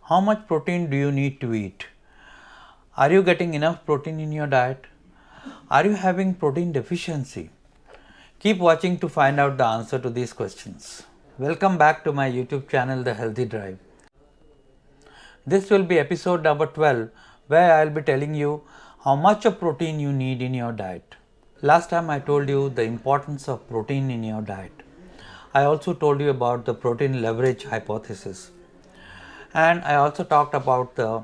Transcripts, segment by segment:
How much protein do you need to eat? Are you getting enough protein in your diet? Are you having protein deficiency? Keep watching to find out the answer to these questions. Welcome back to my YouTube channel, The Healthy Drive. This will be episode number 12, where I will be telling you how much of protein you need in your diet. Last time I told you the importance of protein in your diet. I also told you about the protein leverage hypothesis. And I also talked about the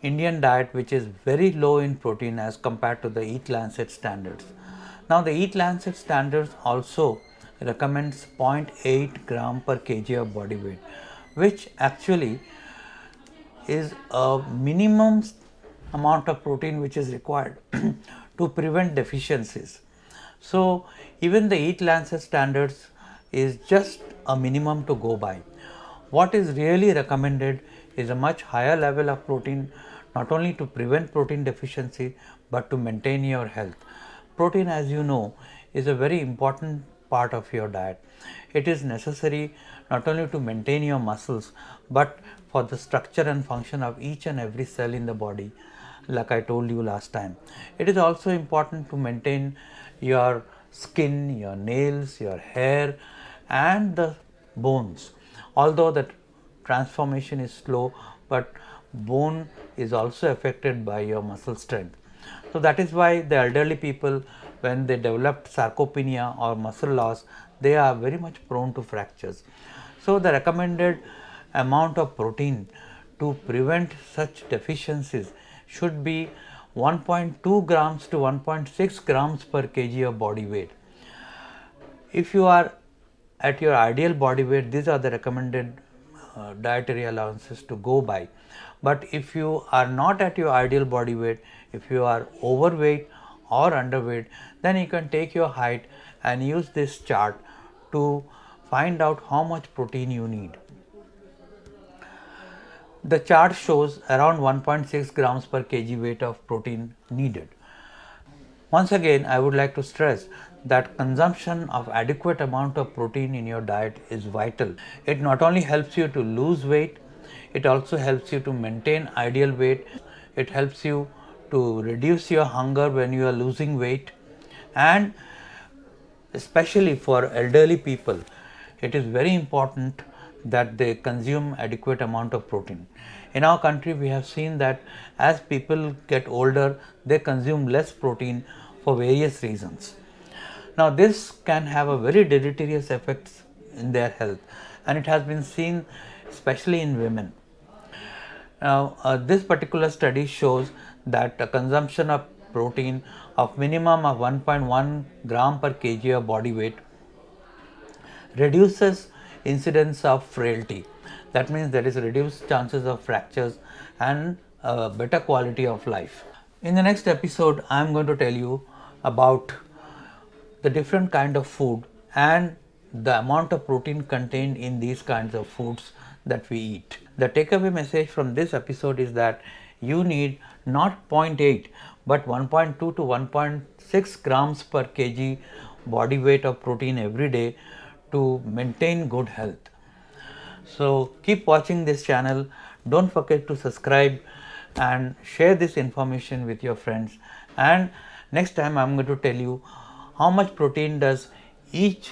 Indian diet, which is very low in protein as compared to the Eat Lancet standards. Now the Eat Lancet standards also recommends 0.8 gram per kg of body weight, which actually is a minimum amount of protein which is required to prevent deficiencies. So even the Eat Lancet standards is just a minimum to go by. What is really recommended is a much higher level of protein, not only to prevent protein deficiency but to maintain your health. Protein, as you know, is a very important part of your diet. It is necessary not only to maintain your muscles but for the structure and function of each and every cell in the body, like I told you last time. It is also important to maintain your skin, your nails, your hair and the bones. Although the transformation is slow, but bone is also affected by your muscle strength. So that is why the elderly people, when they develop sarcopenia or muscle loss, they are very much prone to fractures. So the recommended amount of protein to prevent such deficiencies should be 1.2 grams to 1.6 grams per kg of body weight. If you are at your ideal body weight, these are the recommended dietary allowances to go by. But if you are not at your ideal body weight, if you are overweight or underweight, then you can take your height and use this chart to find out how much protein you need. The chart shows around 1.6 grams per kg weight of protein needed. Once again, I would like to stress that consumption of adequate amount of protein in your diet is vital. It not only helps you to lose weight, it also helps you to maintain ideal weight. It helps you to reduce your hunger when you are losing weight, and especially for elderly people, it is very important that they consume adequate amount of protein. In our country, we have seen that as people get older, they consume less protein for various reasons. Now this can have a very deleterious effects in their health, and it has been seen especially in women. Now this particular study shows that a consumption of protein of minimum of 1.1 gram per kg of body weight reduces incidence of frailty. That means there is reduced chances of fractures and better quality of life. In the next episode, I am going to tell you about the different kind of food and the amount of protein contained in these kinds of foods that we eat. The takeaway message from this episode is that you need not 0.8 but 1.2 to 1.6 grams per kg body weight of protein every day to maintain good health. So keep watching this channel. Don't forget to subscribe and share this information with your friends. And next time I'm going to tell you how much protein does each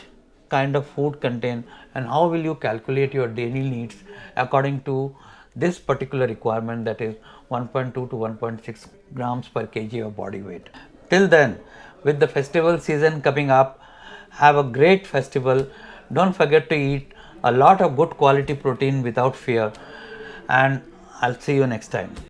kind of food contain and how will you calculate your daily needs according to this particular requirement, that is 1.2 to 1.6 grams per kg of body weight. Till then, with the festival season coming up, have a great festival. Don't forget to eat a lot of good quality protein without fear, and I'll see you next time.